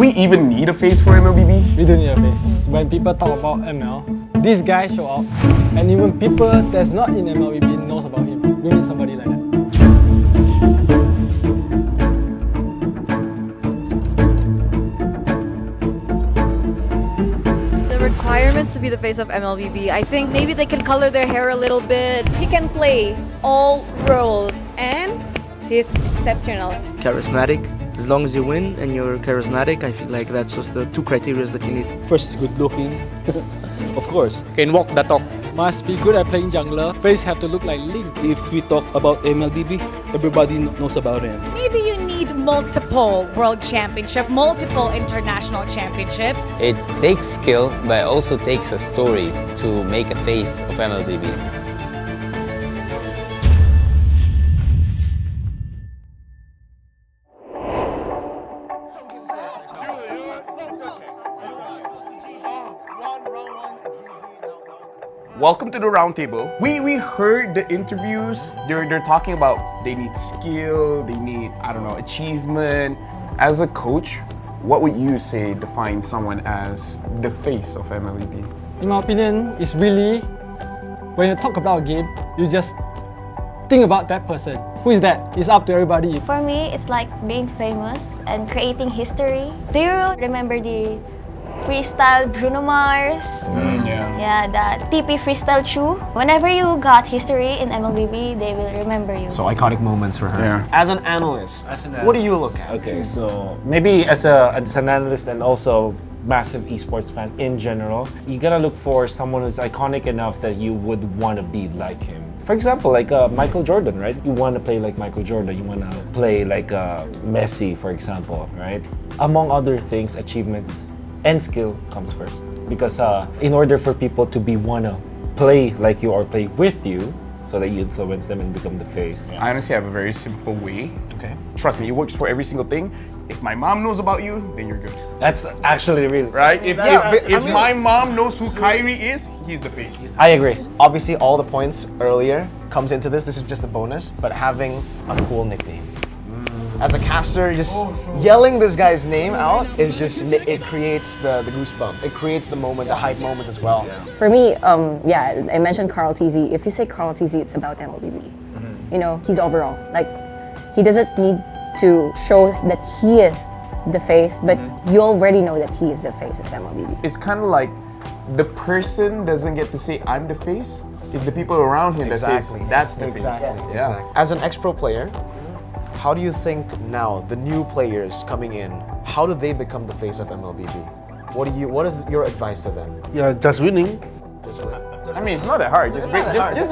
we even need a face for MLBB? We do need a face. When people talk about ML, this guy show up, and even people that's not in MLBB knows about him. We need somebody like that. The requirements to be the face of MLBB, I think maybe they can color their hair a little bit. He can play all roles and he's exceptional. Charismatic. As long as you win and you're charismatic, I feel like that's just the two criteria that you need. First, good looking, of course. Can walk the talk. Must be good at playing jungler. Face have to look like Link. If we talk about MLBB, everybody knows about him. Maybe you need multiple world championship, multiple international championships. It takes skill, but it also takes a story to make a face of MLBB. Welcome to the Roundtable. We heard the interviews. They're talking about they need skill, they need, I don't know, achievement. As a coach, what would you say defines someone as the face of MLBB? In my opinion, it's really, when you talk about a game, you just think about that person. Who is that? It's up to everybody. For me, it's like being famous and creating history. Do you remember the freestyle Bruno Mars? Yeah, the TP freestyle shoe. Whenever you got history in MLBB, they will remember you. So iconic moments for her. Yeah. As an analyst, what do you look at? Okay, so maybe as an analyst and also massive esports fan in general, you gotta look for someone who's iconic enough that you would want to be like him. For example, like Michael Jordan, right? You want to play like Michael Jordan. You want to play like Messi, for example, right? Among other things, achievements and skill comes first. Because in order for people to wanna play like you or play with you, so that you influence them and become the face. I honestly have a very simple way. Okay. Trust me, it works for every single thing. If my mom knows about you, then you're good. That's actually real. Right? If my mom knows who Kyrie is, he's the face. I agree. Obviously, all the points earlier comes into this. This is just a bonus, but having a cool nickname. As a caster, just yelling this guy's name out is just, it creates the goosebump. It creates the moment, the hype moment as well. For me, yeah, I mentioned Carl TZ. If you say Carl TZ, it's about MLBB. You know, he's overall. Like, he doesn't need to show that he is the face, but you already know that he is the face of MLBB. It's kind of like the person doesn't get to say, I'm the face. It's the people around him that says, that's the face. Yeah. As an ex-pro player, how do you think now, the new players coming in, how do they become the face of MLBB? What is your advice to them? Yeah, just winning. I mean, it's not that hard. Just break the quiz.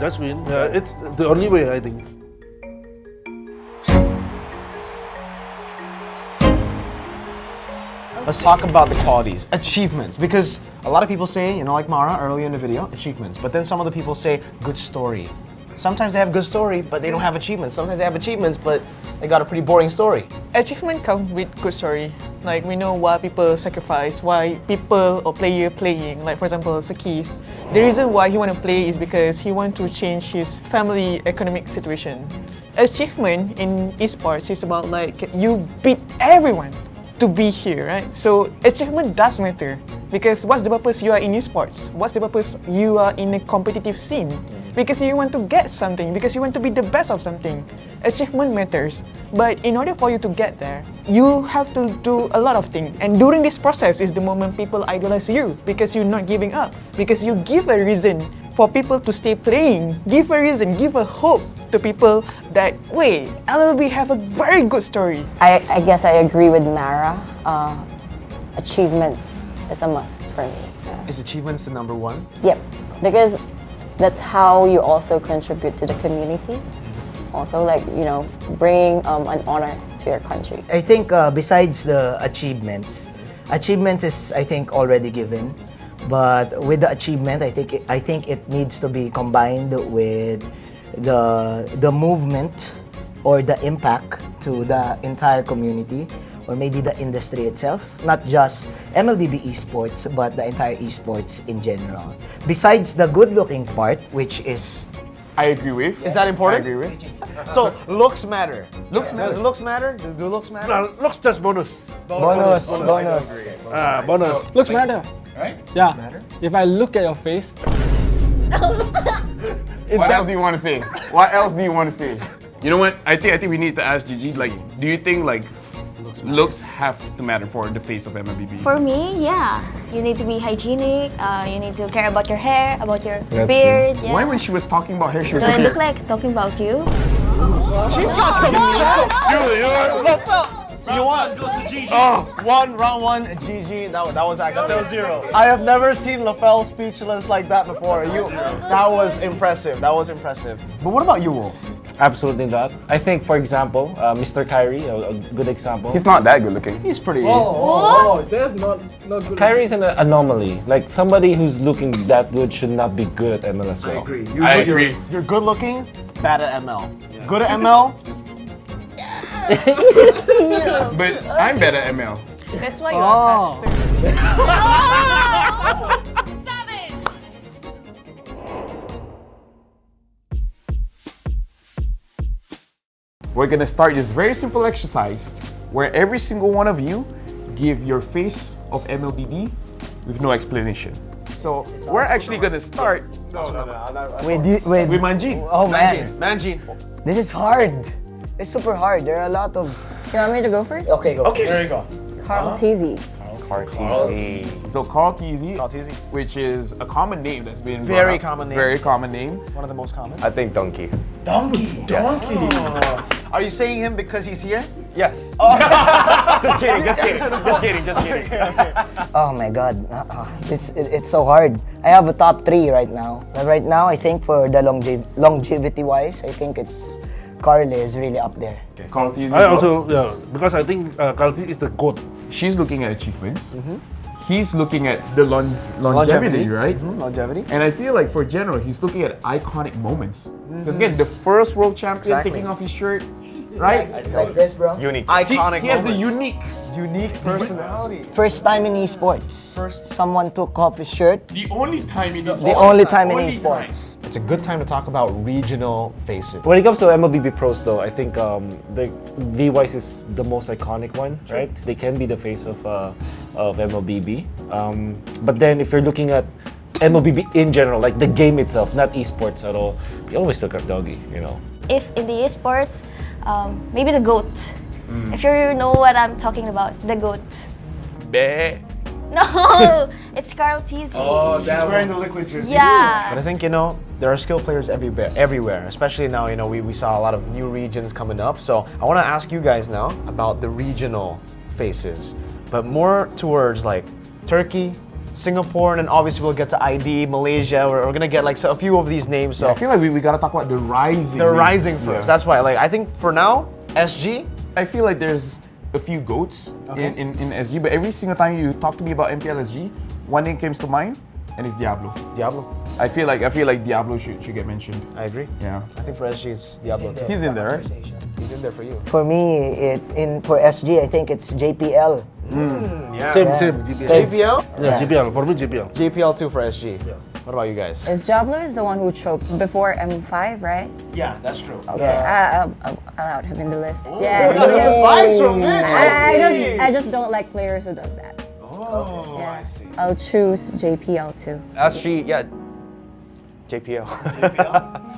Just win. It's the only way, I think. Let's talk about the qualities, achievements, because a lot of people say, you know, like Mara earlier in the video, achievements, but then some of the people say good story. Sometimes they have good story, but they don't have achievements. Sometimes they have achievements, but they got a pretty boring story. Achievement comes with good story. Like, we know why people sacrifice, why people or player playing. Like, for example, Sakis. The reason why he want to play is because he want to change his family economic situation. Achievement in esports is about like you beat everyone to be here, right? So achievement does matter, because what's the purpose you are in esports? What's the purpose you are in a competitive scene? Because you want to get something, because you want to be the best of something. Achievement matters, but in order for you to get there, you have to do a lot of things. And during this process is the moment people idolize you, because you're not giving up, because you give a reason for people to stay playing, give a reason, give a hope to people that, wait, LLB have a very good story. I guess I agree with Mara. Achievements is a must for me. Is achievements the number one? Yep, because that's how you also contribute to the community. Also, like, you know, bringing an honor to your country. I think besides the achievements is, I think, already given. But with the achievement, I think it needs to be combined with the movement or the impact to the entire community, or maybe the industry itself, not just MLBB esports, but the entire esports in general. Besides the good-looking part, which is I agree with. Is that important? I agree with. So looks matter. Looks matter. Does looks matter? Do looks matter? No, looks just bonus. Bonus. Bonus. Looks matter. Right? Yeah. If I look at your face, What else do you want to say? What else do you want to say? You know what? I think we need to ask Gigi. Like, do you think like looks have to matter for the face of MLBB? For me, yeah. You need to be hygienic. You need to care about your hair, about your That's beard. true. Yeah. Why when she was talking about hair, she was Do I looking look like talking about you? She's got some You want? Oh, round one, GG. That was actually 0. I have never seen LaFell speechless like that before. That was impressive. That was impressive. But what about you, Wolf? Absolutely not. I think, for example, Mr. Kyrie, a good example. He's not that good looking. He's pretty. oh, that's not good. Kyrie's an anomaly. Like somebody who's looking that good should not be good at ML as well. I agree. You're good looking, bad at ML. Good at ML. But I'm better at ML. That's why you're a caster. We're gonna start this very simple exercise where every single one of you give your face of MLBB with no explanation. So we're actually gonna start With with Manjin. Oh man, Manjin. this is hard. It's super hard. There are a lot of. You want me to go first? Okay, go. Okay, there you go. Carl Teasy. So Carl Teasy, which is a common name that's been Very brought up. common name. Very common name. One of the most common. I think Donkey. Donkey. Are you saying him because he's here? Yes. Just kidding. Oh my God, it's so hard. I have a top 3 right now. But right now, I think for the longevity-wise, I think it's Carly is really up there. Carl Teasy. I also, because I think Kalsi is the GOAT. She's looking at achievements. He's looking at the longevity, right? Longevity. And I feel like for general, he's looking at iconic moments. Because again, the first world champion taking off his shirt, right? Like this, bro. Unique. Iconic. He has the moment. unique personality. First time in esports. Someone took off his shirt. The only time in esports. The only time in esports. It's a good time to talk about regional faces. When it comes to MLBB pros, though, I think the V-Wise is the most iconic one, right? They can be the face of MLBB. But then if you're looking at MLBB in general, like the game itself, not esports at all, you always look at Doggy, you know. If in the esports, maybe the GOAT. If you know what I'm talking about, the GOAT. No, it's Carl Teasy. She's wearing the liquid jersey. Yeah. But I think, there are skilled players everywhere. Especially now, we saw a lot of new regions coming up. So I want to ask you guys now about the regional faces, but more towards like Turkey, Singapore, and then obviously we'll get to ID, Malaysia. We're gonna get like a few of these names. So I feel like we gotta talk about the rising. The rising first. That's why. Like I think for now, SG. I feel like there's a few GOATs in SG, but every single time you talk to me about MPL SG, one name comes to mind, and it's Diablo. I feel like Diablo should get mentioned. I agree. Yeah. I think for SG it's Diablo too. He's in there, right? He's in there for you. For me, for SG, I think it's JPL. Yeah. Same, JPL. JPL? Yeah, JPL. For me, JPL. JPL too for SG. Yeah. What about you guys? Is Jablo is the one who choked before M5, right? Yeah, that's true. Okay, I'll out him in the list. Yeah, We got some spice from this. I just don't like players who does that. Oh, Yeah. I see. I'll choose JPL too. SG, yeah. JPL.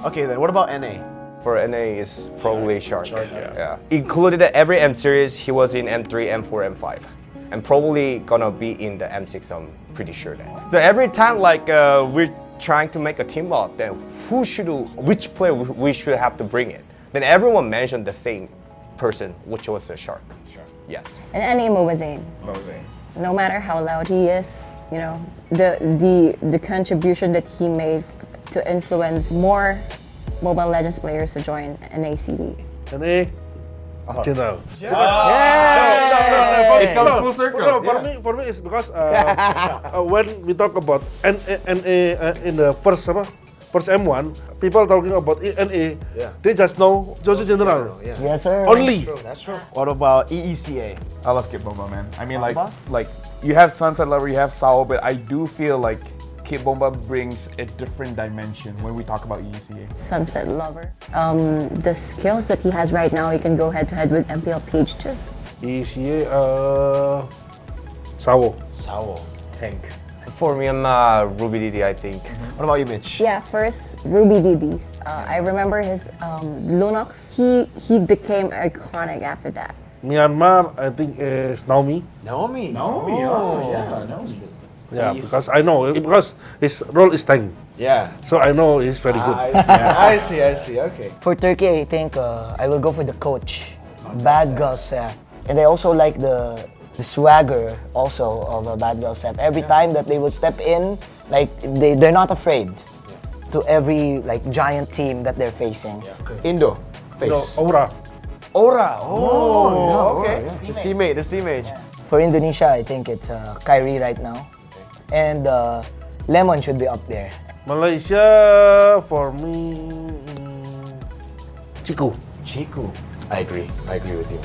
Okay, then what about NA? For NA is probably Shark. Yeah. Included at every M series, he was in M3, M4, M5. And probably gonna be in the M6, I'm pretty sure that. So every time like we're trying to make a team up, then which player we should have to bring it? Then everyone mentioned the same person, which was the Shark. Yes. And any Mobazane. No matter how loud he is, the contribution that he made to influence more Mobile Legends players to join NACD. NA. General. It comes full circle. No, for me it's because when we talk about NA in the first M1, people talking about NA, they just know Jojo General. Yes, sir. Only. That's true. What about EECA? I love Kid Bomba, man. I mean, like you have Sunset Lover, you have Sao, but I do feel like Kid Bomba brings a different dimension when we talk about ECA? Sunset lover. The skills that he has right now, he can go head to head with MPL PH too. ECA, Sawo. Tank. For me, I'm Ruby Didi, I think. What about you, Mitch? Yeah, first Ruby DB. I remember his Lunox. He became iconic after that. Myanmar, I think is Naomi. Naomi. Yeah, because I know because his role is tank. Yeah. So I know he's very good. I see. Okay. For Turkey, I think I will go for the coach, Bad Girl Sef. And I also like the swagger also of Bad Girl Sef. Every time that they will step in, like they're not afraid to every like giant team that they're facing. Indo. Face. No, Aura. Okay. The teammate. For Indonesia, I think it's Kyrie right now. And Lemon should be up there. Malaysia, for me, Chiku. I agree with you.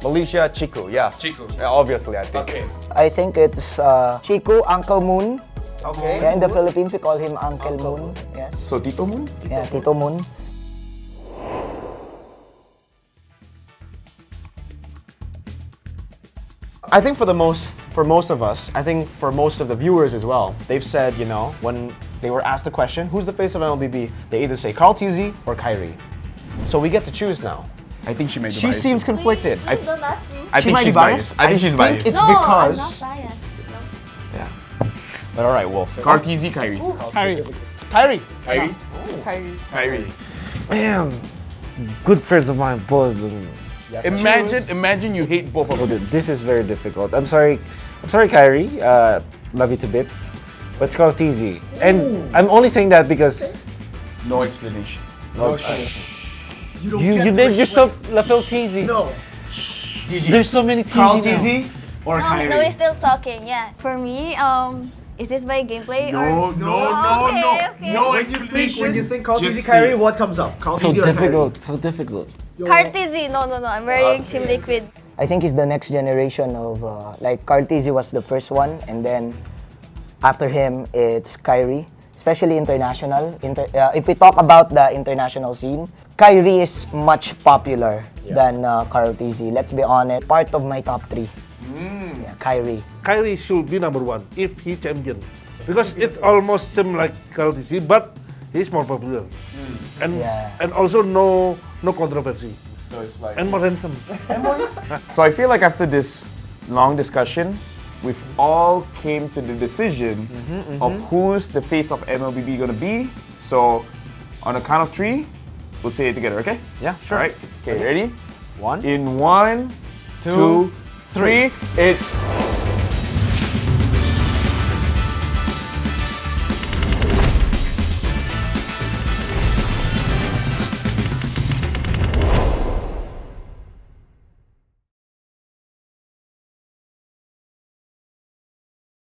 Malaysia, Chiku, yeah. Yeah, obviously, I think. Okay. I think it's Chiku, Uncle Moon. Okay. Yeah, in the Philippines, we call him Uncle Moon. Yes. So Tito Moon? Yeah, Tito Moon. I think for most of us, I think for most of the viewers as well, they've said, when they were asked the question, who's the face of MLBB, they either say Carl TZ or Kyrie. So we get to choose now. I think she made the She bias. seems conflicted. Don't ask me. I think she's biased. I think she's biased. It's No, because... I'm not biased. Yeah. But all right, Wolf. Carl TZ, Kyrie. Kyrie. Kyrie. Man, good friends of mine, both. Imagine you hate both of them. This is very difficult. I'm sorry, Kyrie. Love you to bits. But it's called TZ. And I'm only saying that because No explanation. you named yourself Lafel TZ. No. There's so many TZ Carl now. TZ or No, Kyrie? no, we're still talking. Yeah. For me, is this by gameplay or? No. When you think Carl Just TZ, Kyrie, say- what comes up? Carl So TZ or Kyrie? difficult. Card TZ. No. I'm wearing Team Liquid. I think he's the next generation of like Carl TZ was the first one, and then after him it's Kyrie, especially international. If we talk about the international scene, Kyrie is much popular than Carl TZ. Let's be honest. Part of my top 3. Yeah, Kyrie. Kyrie should be number 1 if he champion. Because it's almost same like Carl TZ, but he's more popular. And also no controversy. So it's like. And more handsome. So I feel like after this long discussion, we've all came to the decision of who's the face of MLBB gonna be. So on a count of 3, we'll say it together, okay? Yeah, sure. All right. Okay, ready? 1. In 1, 2, 3. It's